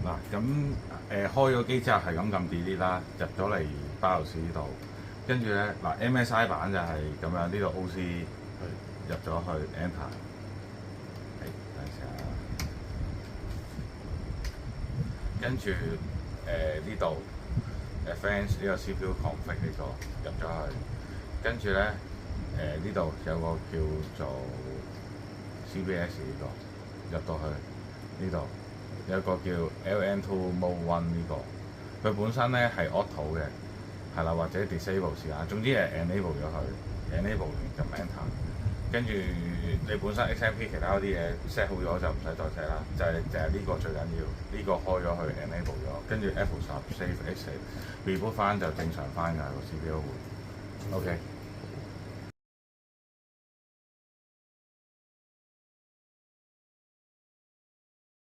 嗱咁開咗機之後係咁撳 delete 啦，入咗嚟 BIOS 呢度，跟住咧嗱 MSI 版就係咁樣，呢度 OC 入咗去 Enter， 等陣先啊，跟住呢度 Advanced 呢個 CPU config 呢個入咗去，跟住咧呢度有個叫做 CBS 呢個入到去呢度。有個叫 LN2 Mode 1呢個，佢本身咧係 auto 嘅，係啦，或者 disable 時間，總之係 enable 咗佢 ，enable 完撳 enter，跟住你本身 XMP 其他嗰啲嘢 set 好咗就唔使再 set 啦，就係呢個最緊要，呢個開咗去 enable 咗，跟住 F10 save exit reboot 翻就正常翻㗎個 CPU 會 ，OK。